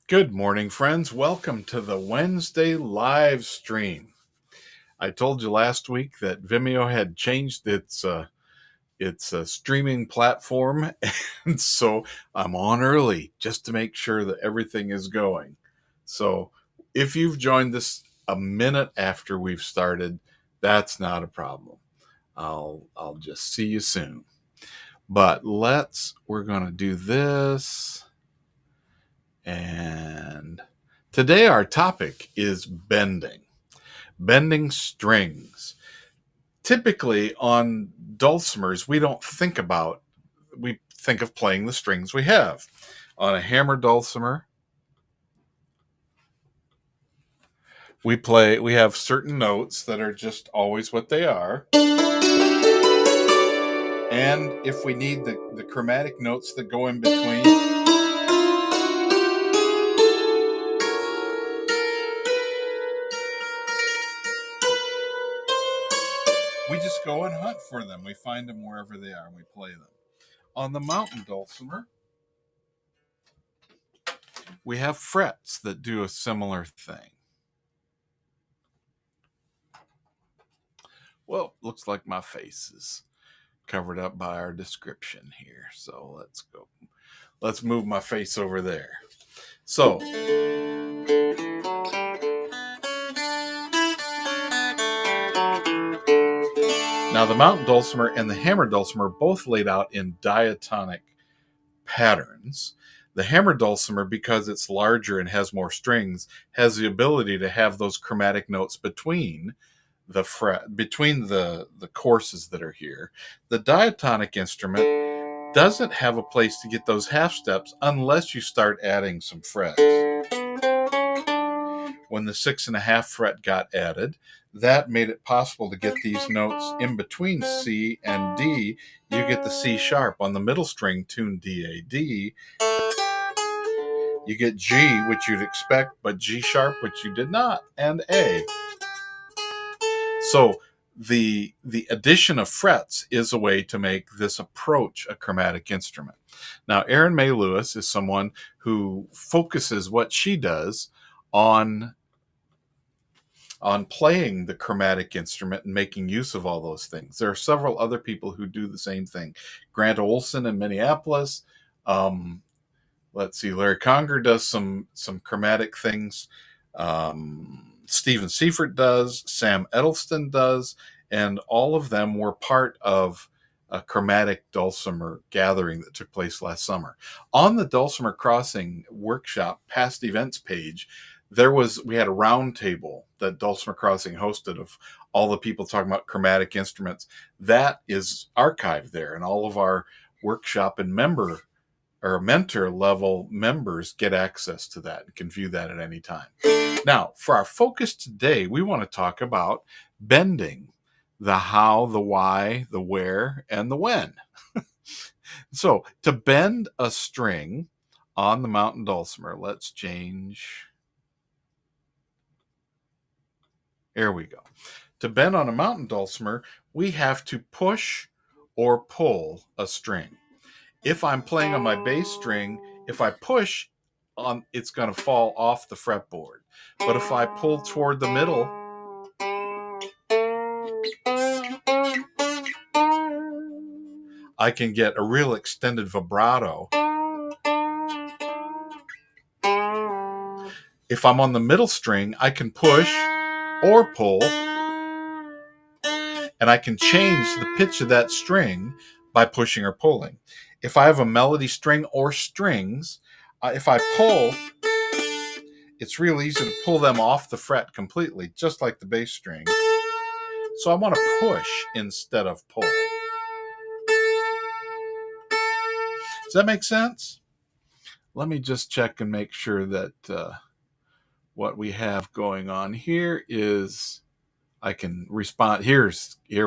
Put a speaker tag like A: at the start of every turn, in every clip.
A: Good morning, friends. Welcome to the Wednesday LiveStream. I told you last week that Vimeo had changed its streaming platform, and so I'm on early just to make sure that everything is going. So if you've joined us a minute after we've started, that's not a problem. I'll just see you soon. But we're going to do this. And today our topic is bending strings. Typically on dulcimers, we think of playing the strings we have. On a hammer dulcimer, we have certain notes that are just always what they are. And if we need the chromatic notes that go in between, we just go and hunt for them. We find them wherever they are and we play them. On the mountain dulcimer, we have frets that do a similar thing. Well, looks like my face is covered up by our description here. So let's go. Let's move my face over there. So now the mountain dulcimer and the hammer dulcimer are both laid out in diatonic patterns. The hammer dulcimer, because it's larger and has more strings, has the ability to have those chromatic notes between the courses that are here. The diatonic instrument doesn't have a place to get those half steps unless you start adding some frets. When the 6.5 fret got added, that made it possible to get these notes in between C and D. You get the C sharp on the middle string tuned D-A-D. You get G, which you'd expect, but G sharp, which you did not, and A. So the addition of frets is a way to make this approach a chromatic instrument. Now, Erin May Lewis is someone who focuses what she does on playing the chromatic instrument and making use of all those things. There are several other people who do the same thing. Grant Olson in Minneapolis. Let's see, Larry Conger does some chromatic things. Stephen Seifert does, Sam Edelston does, and all of them were part of a chromatic dulcimer gathering that took place last summer. On the Dulcimer Crossing workshop past events page, we had a round table that Dulcimer Crossing hosted of all the people talking about chromatic instruments. That is archived there, and all of our workshop and mentor level members get access to that and can view that at any time. Now, for our focus today, we want to talk about bending: the how, the why, the where, and the when. So, to bend a string on the mountain dulcimer, let's change. There we go. To bend on a mountain dulcimer, we have to push or pull a string. If I'm playing on my bass string, if I push on, it's going to fall off the fretboard. But if I pull toward the middle, I can get a real extended vibrato. If I'm on the middle string, I can push or pull, and I can change the pitch of that string by pushing or pulling. If I have a melody string or strings, if I pull, it's real easy to pull them off the fret completely, just like the bass string. So I want to push instead of pull. Does that make sense? Let me just check and make sure that what we have going on here is I can respond. Here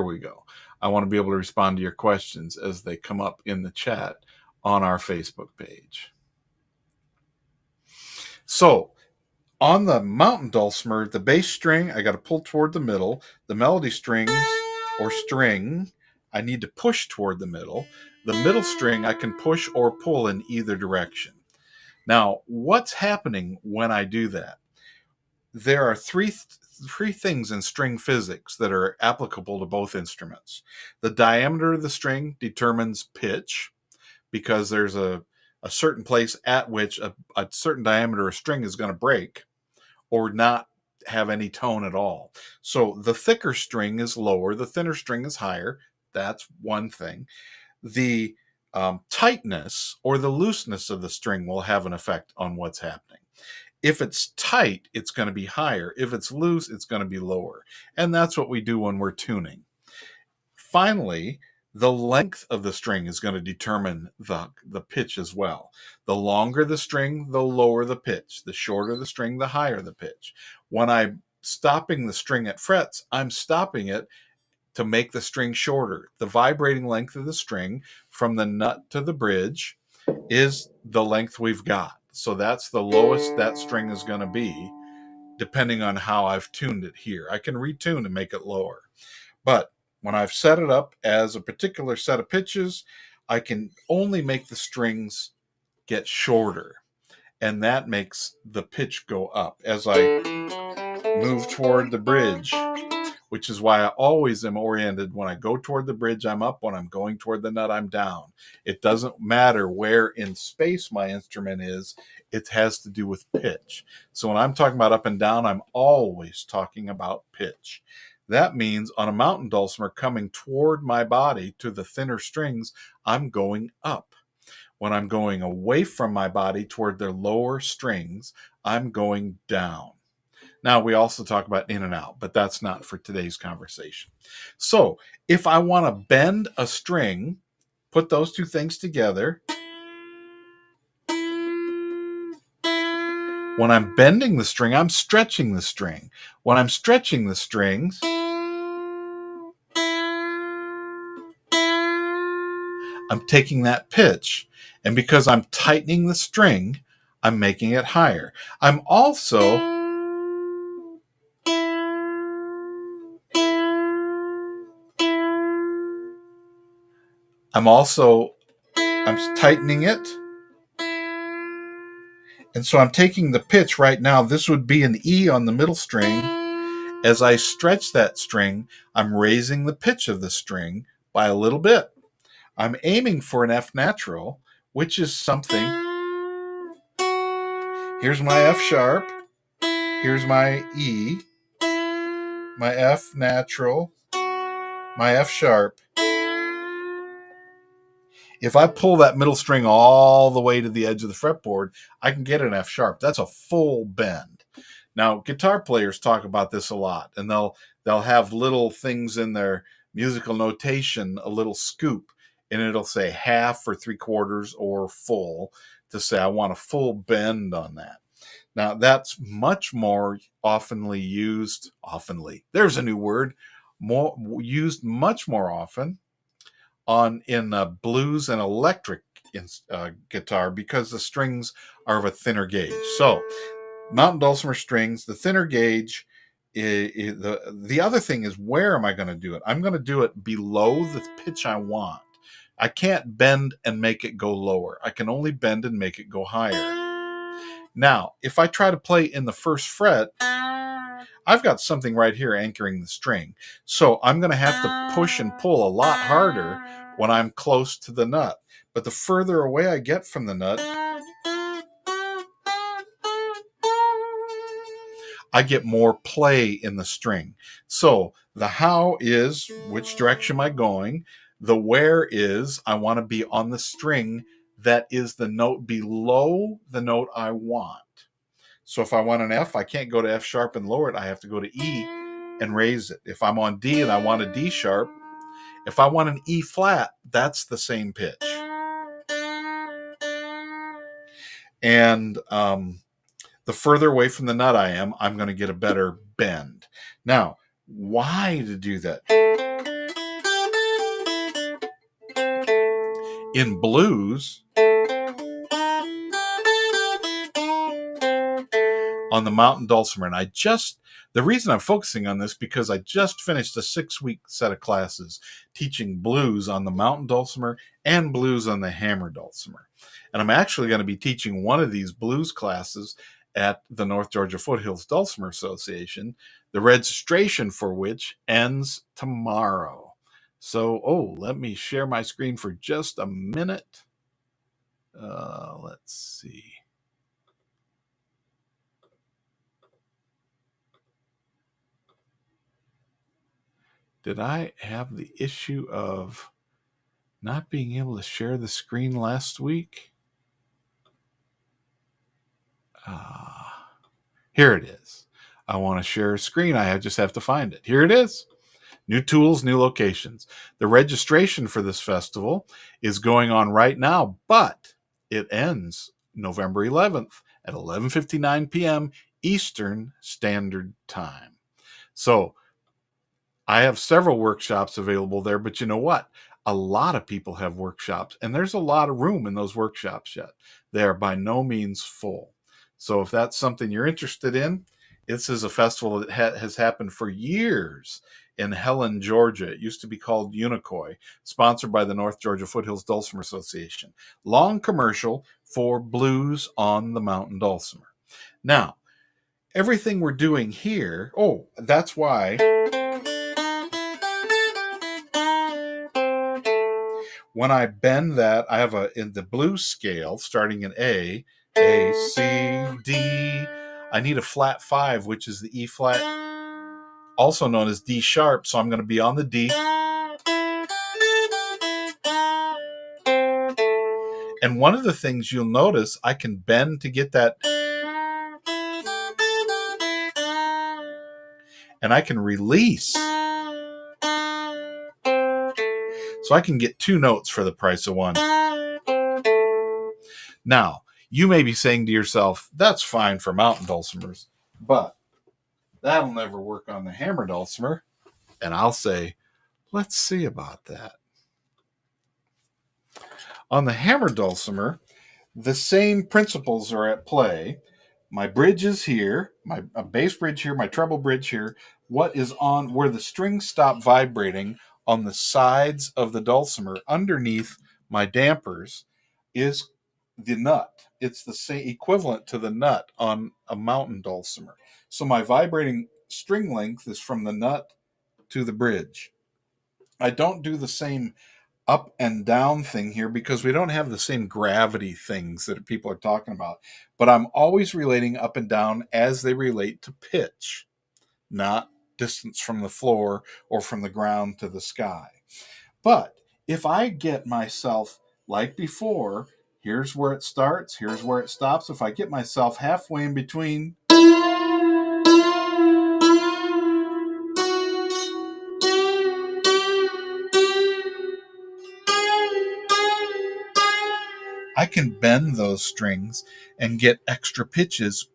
A: we go. I want to be able to respond to your questions as they come up in the chat on our Facebook page. So on the mountain dulcimer, the bass string, I got to pull toward the middle. The melody strings or string, I need to push toward the middle. The middle string, I can push or pull in either direction. Now, what's happening when I do that? There are three things in string physics that are applicable to both instruments. The diameter of the string determines pitch, because there's a certain place at which a certain diameter of string is going to break or not have any tone at all. So the thicker string is lower, the thinner string is higher. That's one thing. The tightness or the looseness of the string will have an effect on what's happening. If it's tight, it's going to be higher. If it's loose, it's going to be lower. And that's what we do when we're tuning. Finally, the length of the string is going to determine the pitch as well. The longer the string, the lower the pitch. The shorter the string, the higher the pitch. When I'm stopping the string at frets, I'm stopping it to make the string shorter. The vibrating length of the string from the nut to the bridge is the length we've got. So that's the lowest that string is going to be, depending on how I've tuned it here. I can retune and make it lower. But when I've set it up as a particular set of pitches, I can only make the strings get shorter. And that makes the pitch go up as I move toward the bridge, which is why I always am oriented. When I go toward the bridge, I'm up. When I'm going toward the nut, I'm down. It doesn't matter where in space my instrument is. It has to do with pitch. So when I'm talking about up and down, I'm always talking about pitch. That means on a mountain dulcimer coming toward my body to the thinner strings, I'm going up. When I'm going away from my body toward the lower strings, I'm going down. Now, we also talk about in and out, but that's not for today's conversation. So if I want to bend a string, put those two things together. When I'm bending the string, I'm stretching the string. When I'm stretching the strings, I'm taking that pitch. And because I'm tightening the string, I'm making it higher. I'm also tightening it. And so I'm taking the pitch right now. This would be an E on the middle string. As I stretch that string, I'm raising the pitch of the string by a little bit. I'm aiming for an F natural, which is something. Here's my F sharp. Here's my E, my F natural, my F sharp. If I pull that middle string all the way to the edge of the fretboard, I can get an F sharp. That's a full bend. Now, guitar players talk about this a lot, and they'll have little things in their musical notation, a little scoop, and it'll say half or 3/4 or full to say I want a full bend on that. Now, that's much more oftenly used. There's a new word. Used much more often in blues and electric guitar, because the strings are of a thinner gauge. So mountain dulcimer strings, the thinner gauge. The other thing is, where am I going to do it? I'm going to do it below the pitch I want. I can't bend and make it go lower. I can only bend and make it go higher. Now, if I try to play in the first fret, I've got something right here anchoring the string. So I'm going to have to push and pull a lot harder when I'm close to the nut. But the further away I get from the nut, I get more play in the string. So the how is, which direction am I going? The where is, I want to be on the string that is the note below the note I want. So if I want an F, I can't go to F sharp and lower it. I have to go to E and raise it. If I'm on D and I want a D sharp, if I want an E flat, that's the same pitch. And the further away from the nut I am, I'm going to get a better bend. Now, why to do that? In blues, on the mountain dulcimer. And the reason I'm focusing on this because I just finished a 6-week set of classes teaching blues on the mountain dulcimer and blues on the hammer dulcimer. And I'm actually going to be teaching one of these blues classes at the North Georgia Foothills Dulcimer Association, the registration for which ends tomorrow. So, let me share my screen for just a minute. Let's see. Did I have the issue of not being able to share the screen last week? Here it is. I want to share a screen. I just have to find it. Here it is. New tools, new locations. The registration for this festival is going on right now, but it ends November 11th at 11:59 p.m. Eastern Standard Time. So I have several workshops available there, but you know what? A lot of people have workshops, and there's a lot of room in those workshops yet. They are by no means full. So if that's something you're interested in, this is a festival that has happened for years in Helen, Georgia. It used to be called Unicoi, sponsored by the North Georgia Foothills Dulcimer Association. Long commercial for blues on the mountain dulcimer. Now, everything we're doing here, that's why when I bend that, I have in the blues scale, starting in A, C, D, I need a flat 5, which is the E flat, also known as D sharp, so I'm going to be on the D. And one of the things you'll notice, I can bend to get that, and I can release. So I can get 2 notes for the price of 1. Now, you may be saying to yourself, that's fine for mountain dulcimers, but that'll never work on the hammer dulcimer. And I'll say, let's see about that. On the hammer dulcimer, the same principles are at play. My bridge is here, my bass bridge here, my treble bridge here. What is on where the strings stop vibrating on the sides of the dulcimer underneath my dampers is the nut. It's the same equivalent to the nut on a mountain dulcimer. So my vibrating string length is from the nut to the bridge. I don't do the same up and down thing here because we don't have the same gravity things that people are talking about. But I'm always relating up and down as they relate to pitch, not distance from the floor or from the ground to the sky. But if I get myself like before, here's where it starts, here's where it stops. If I get myself halfway in between, I can bend those strings and get extra pitches.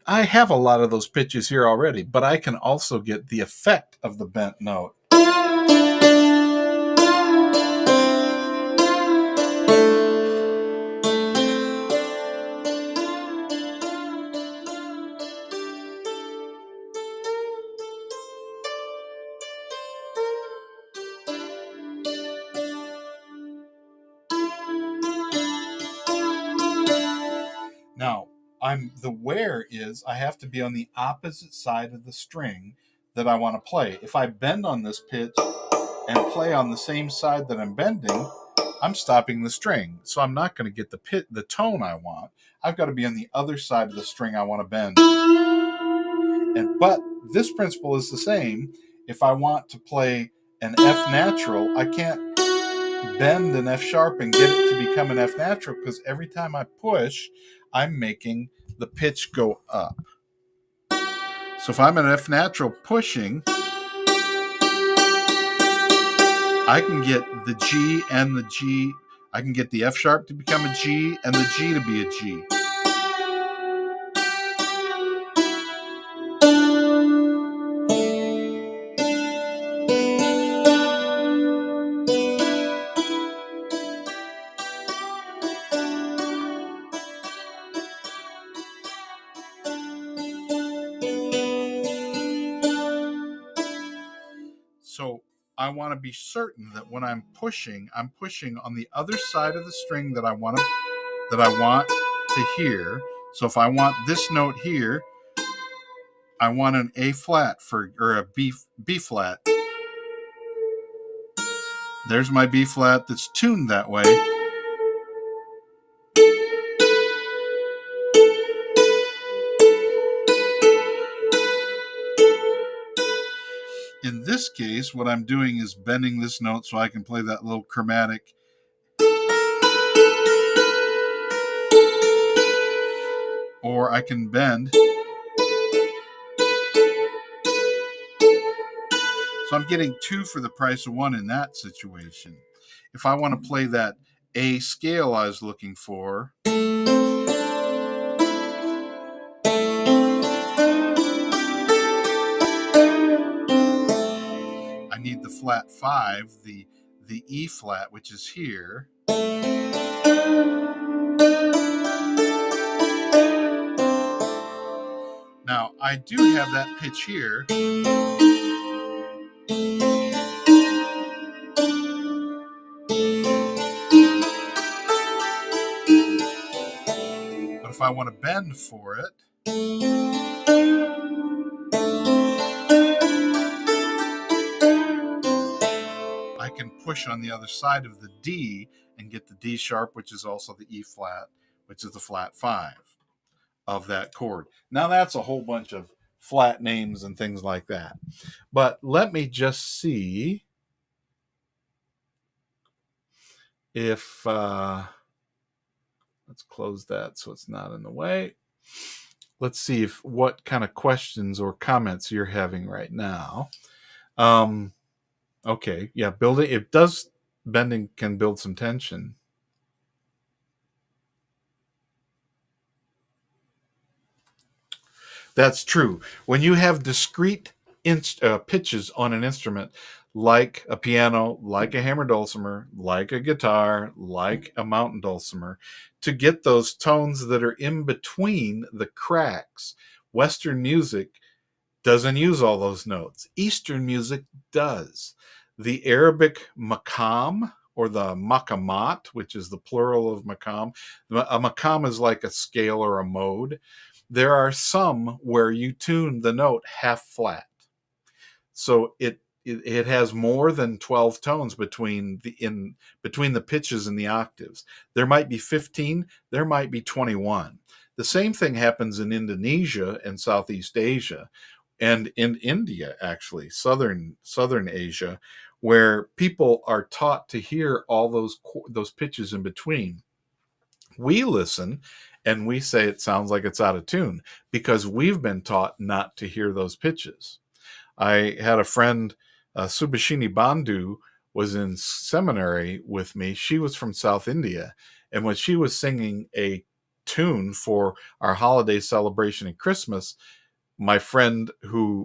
A: I have a lot of those pitches here already, but I can also get the effect of the bent note. Now, the where is I have to be on the opposite side of the string that I want to play. If I bend on this pitch and play on the same side that I'm bending, I'm stopping the string. So I'm not going to get the tone I want. I've got to be on the other side of the string I want to bend. But this principle is the same. If I want to play an F natural, I can't bend an F sharp and get it to become an F natural because every time I push, I'm making the pitch go up. So if I'm an F natural pushing, I can get the G and the G. I can get the F sharp to become a G and the G to be a G. I want to be certain that when I'm pushing on the other side of the string that I want to hear. So if I want this note here, I want an A flat or a B flat. There's my B flat that's tuned that way. In this case, what I'm doing is bending this note so I can play that little chromatic. Or I can bend. So I'm getting 2 for the price of 1 in that situation. If I want to play that A scale I was looking for, I need the flat 5, the E flat, which is here. Now, I do have that pitch here. But if I want to bend for it, I can push on the other side of the D and get the D sharp, which is also the E flat, which is the flat 5 of that chord. Now that's a whole bunch of flat names and things like that. But let me just see if, let's close that so it's not in the way. Let's see what kind of questions or comments you're having right now. Okay, yeah, bending can build some tension. That's true. When you have discrete pitches on an instrument, like a piano, like a hammered dulcimer, like a guitar, like a mountain dulcimer, to get those tones that are in between the cracks, Western music doesn't use all those notes. Eastern music does. The Arabic maqam, or the maqamat, which is the plural of maqam. A maqam is like a scale or a mode. There are some where you tune the note half flat. So it has more than 12 tones between the pitches and the octaves. There might be 15, there might be 21. The same thing happens in Indonesia and Southeast Asia, and in India, actually, southern Asia, where people are taught to hear all those pitches in between. We listen and we say it sounds like it's out of tune because we've been taught not to hear those pitches. I had a friend, Subhashini Bandhu, was in seminary with me. She was from South India, and when she was singing a tune for our holiday celebration at Christmas, my friend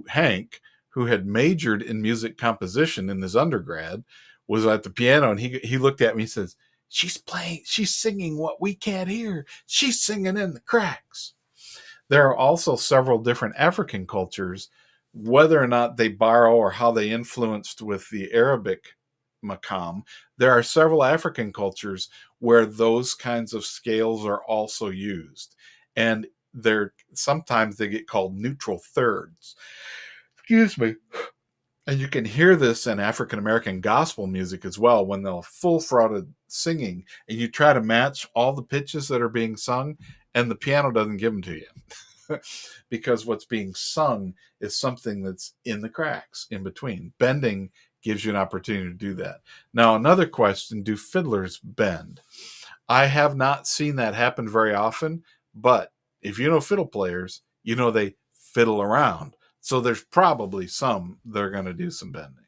A: Hank, who had majored in music composition in his undergrad, was at the piano, and he looked at me and says, she's singing what we can't hear. She's singing in the cracks. There are also several different African cultures, whether or not they borrow or how they influenced with the Arabic maqam. There are several African cultures where those kinds of scales are also used. And sometimes they get called neutral thirds. Excuse me. And you can hear this in African American gospel music as well, when they'll full throated singing and you try to match all the pitches that are being sung, and the piano doesn't give them to you because what's being sung is something that's in the cracks in between. Bending gives you an opportunity to do that. Now, another question: do fiddlers bend? I have not seen that happen very often, but if you know fiddle players, you know they fiddle around. So there's probably some that are going to do some bending.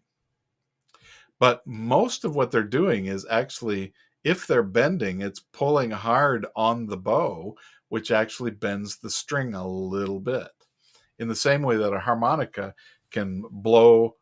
A: But most of what they're doing is actually, if they're bending, it's pulling hard on the bow, which actually bends the string a little bit. In the same way that a harmonica can overblow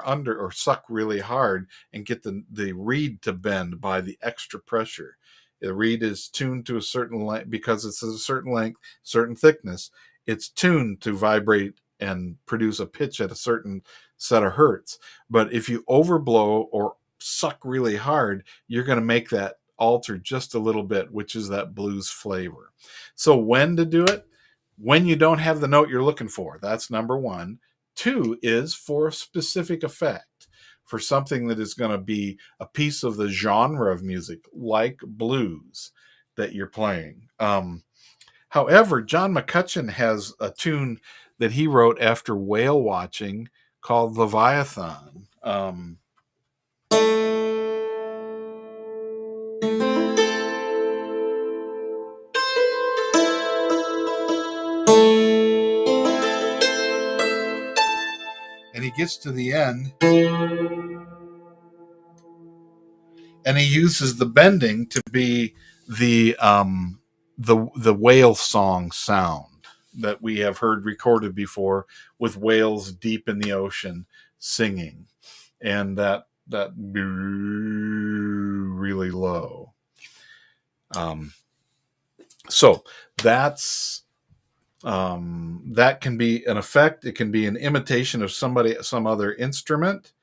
A: or suck really hard and get the reed to bend by the extra pressure. The reed is tuned to a certain length because it's a certain length, certain thickness. It's tuned to vibrate and produce a pitch at a certain set of hertz. But if you overblow or suck really hard, you're going to make that alter just a little bit, which is that blues flavor. So when to do it? When you don't have the note you're looking for. That's number one. Two is for a specific effect, for something that is going to be a piece of the genre of music, like blues, that you're playing. However, John McCutcheon has a tune that he wrote after whale watching called Leviathan. And he gets to the end and he uses the bending to be the whale song sound that we have heard recorded before, with whales deep in the ocean singing, and that really low. So that's that can be an effect. It can be an imitation of some other instrument,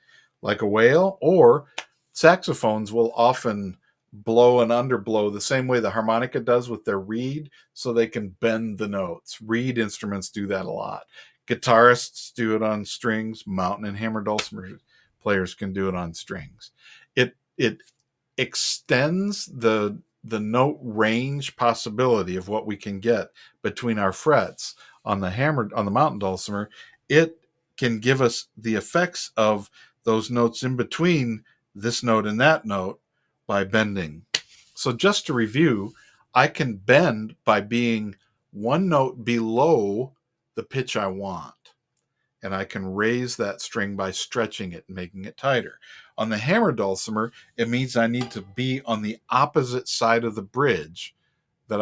A: like a whale, or saxophones will often blow and underblow the same way the harmonica does with their reed, so they can bend the notes. Reed instruments do that a lot. Guitarists do it on strings. Mountain and hammer dulcimer players can do it on strings. It extends the note range possibility of what we can get between our frets. On the mountain dulcimer, it can give us the effects of those notes in between this note and that note by bending. So just to review, I can bend by being one note below the pitch I want, and I can raise that string by stretching it and making it tighter. On the hammer dulcimer, it means I need to be on the opposite side of the bridge that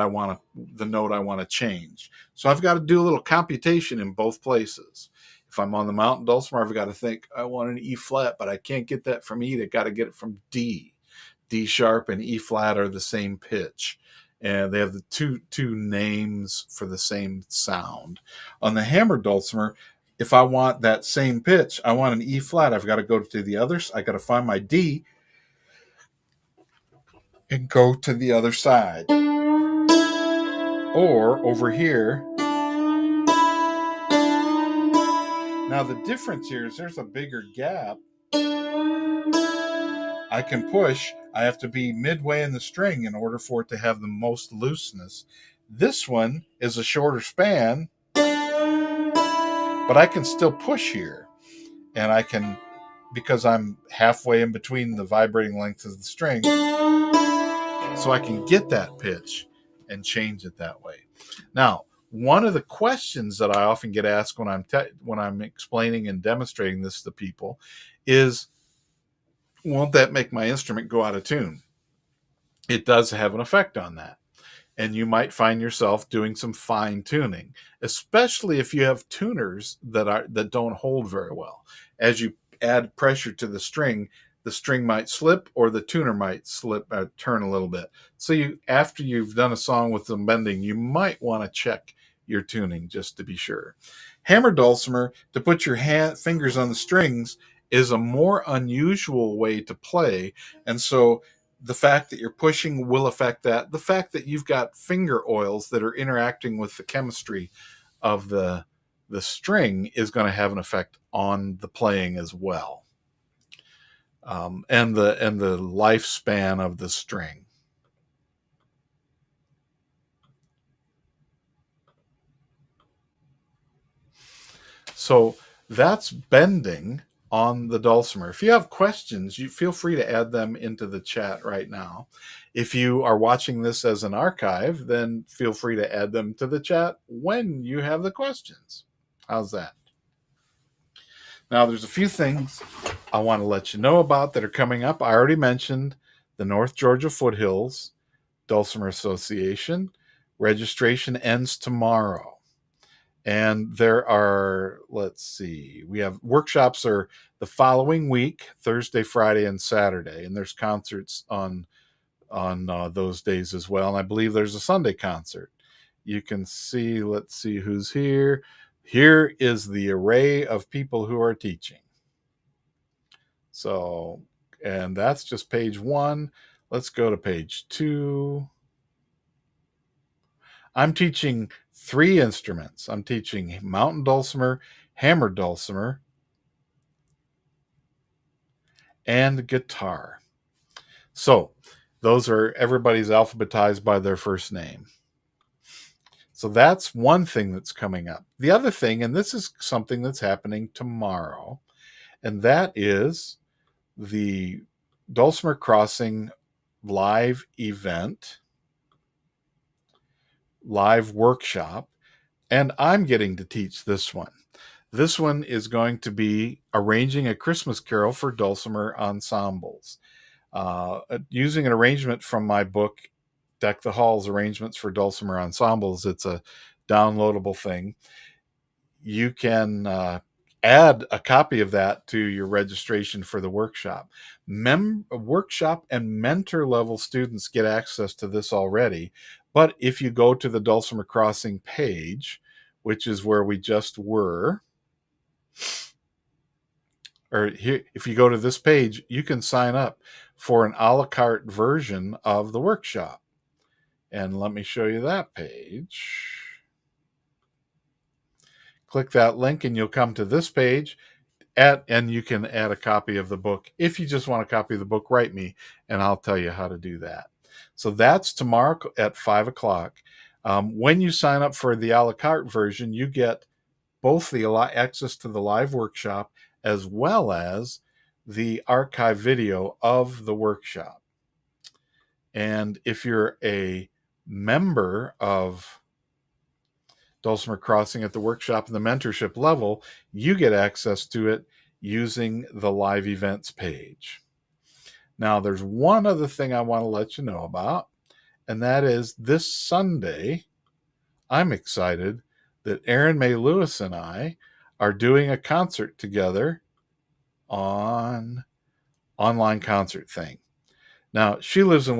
A: the note I want to change. So I've got to do a little computation in both places. If I'm on the mountain dulcimer, I've got to think, I want an E flat, but I can't get that from E. I got to get it from D. D sharp and E flat are the same pitch, and they have the two names for the same sound. On the hammer dulcimer, if I want that same pitch, I want an E flat, I've got to go to the other. I got to find my D and go to the other side. Or over here. Now the difference here is there's a bigger gap. I can push. I have to be midway in the string in order for it to have the most looseness. This one is a shorter span, but I can still push here. And I can, because I'm halfway in between the vibrating lengths of the string, so I can get that pitch and change it that way. Now, one of the questions that I often get asked when I'm explaining and demonstrating this to people is, won't that make my instrument go out of tune? It does have an effect on that. And you might find yourself doing some fine tuning, especially if you have tuners that don't hold very well. As you add pressure to the string might slip, or the tuner might turn a little bit. So after you've done a song with some bending, you might want to check your tuning just to be sure. Hammer dulcimer, to put your fingers on the strings, is a more unusual way to play, and so the fact that you're pushing will affect that. The fact that you've got finger oils that are interacting with the chemistry of the string is going to have an effect on the playing as well, and the lifespan of the string. So that's bending on the dulcimer. If you have questions, you feel free to add them into the chat right now. If you are watching this as an archive, then feel free to add them to the chat when you have the questions. How's that? Now, there's a few things I want to let you know about that are coming up. I already mentioned the North Georgia Foothills Dulcimer Association. Registration ends tomorrow. And there are, we have workshops are the following week, Thursday, Friday, and Saturday. And there's concerts on those days as well. And I believe there's a Sunday concert. You can see, let's see who's here. Here is the array of people who are teaching. So, and that's just page 1. Let's go to page 2. I'm teaching 3 instruments. I'm teaching mountain dulcimer, hammered dulcimer, and guitar. So, those are everybody's alphabetized by their first name. So that's one thing that's coming up. The other thing, and this is something that's happening tomorrow, and that is the Dulcimer Crossing live event, live workshop, and I'm getting to teach this one. This one is going to be arranging a Christmas carol for dulcimer ensembles. Using an arrangement from my book, Deck the Halls Arrangements for Dulcimer Ensembles. It's a downloadable thing. You can add a copy of that to your registration for the workshop. Workshop and mentor level students get access to this already. But if you go to the Dulcimer Crossing page, which is where we just were, or here, if you go to this page, you can sign up for an a la carte version of the workshop. And let me show you that page. Click that link and you'll come to this page, and you can add a copy of the book. If you just want a copy of the book, write me and I'll tell you how to do that. So that's tomorrow at 5 o'clock. When you sign up for the a la carte version, you get both the access to the live workshop as well as the archive video of the workshop. And if you're a member of Dulcimer Crossing at the workshop and the mentorship level, you get access to it using the live events page. Now, there's one other thing I want to let you know about, and that is this Sunday, I'm excited that Erin May Lewis and I are doing a concert together on online concert thing. Now, she lives in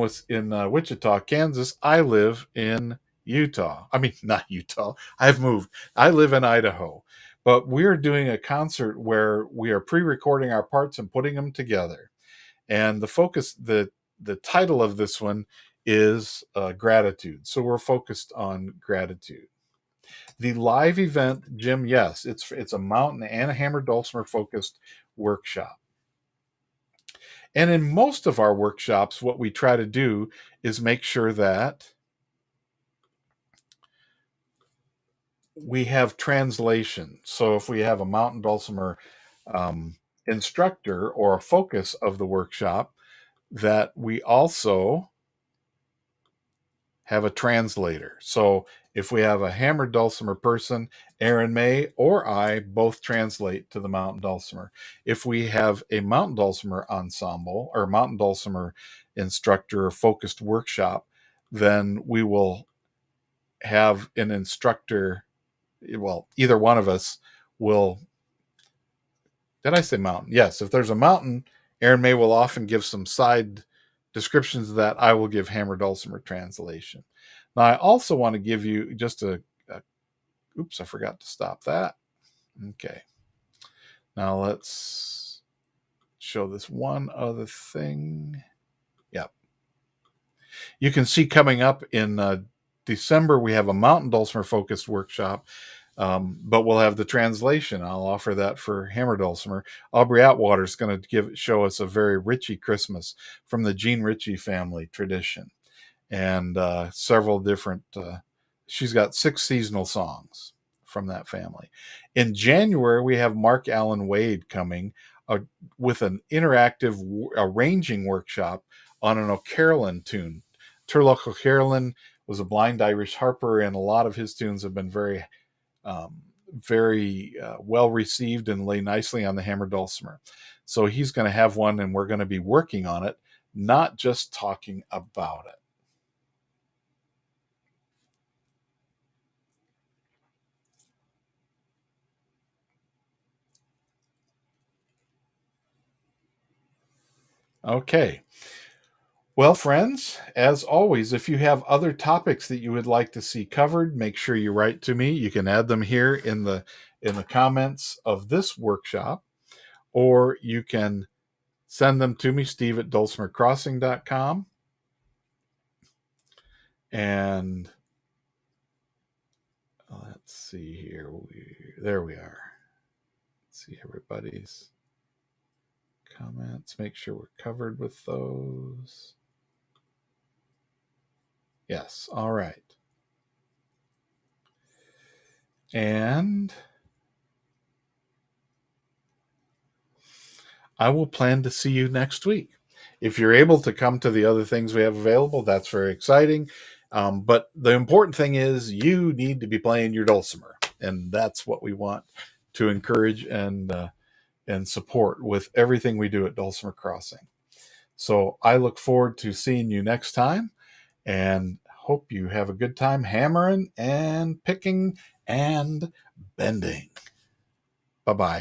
A: Wichita, Kansas. I live in Utah. I mean, not Utah. I've moved. I live in Idaho. But we're doing a concert where we are pre-recording our parts and putting them together. And the title of this one is gratitude. So we're focused on gratitude. The live event, Jim, yes, it's a mountain and a hammered dulcimer focused workshop. And in most of our workshops, what we try to do is make sure that we have translation. So if we have a mountain dulcimer instructor or a focus of the workshop, that we also have a translator. So if we have a hammered dulcimer person, Erin May or I both translate to the mountain dulcimer. If we have a mountain dulcimer ensemble or mountain dulcimer instructor or focused workshop, then we will have an instructor. Well, either one of us will. Did I say mountain? Yes. If there's a mountain, Erin May will often give some side descriptions of that. I will give hammer dulcimer translation. Now, I also want to give you just oops, I forgot to stop that. Okay. Now let's show this one other thing. Yep. You can see coming up in December, we have a mountain dulcimer focused workshop. But we'll have the translation. I'll offer that for hammer dulcimer. Aubrey Atwater is going to show us a very Ritchie Christmas from the Gene Ritchie family tradition, and several different. She's got 6 seasonal songs from that family. In January, we have Mark Allen Wade coming with an interactive arranging workshop on an O'Carolan tune. Turlough O'Carolan was a blind Irish harper, and a lot of his tunes have been very well received and lay nicely on the hammer dulcimer. So he's going to have one, and we're going to be working on it, not just talking about it. Okay. Well, friends, as always, if you have other topics that you would like to see covered, make sure you write to me. You can add them here in the comments of this workshop, or you can send them to me, steve@dulcimercrossing.com. And let's see here. There we are. Let's see everybody's comments. Make sure we're covered with those. Yes. All right. And I will plan to see you next week. If you're able to come to the other things we have available, that's very exciting. But the important thing is you need to be playing your dulcimer, and that's what we want to encourage and support with everything we do at Dulcimer Crossing. So I look forward to seeing you next time, and hope you have a good time hammering and picking and bending. Bye-bye.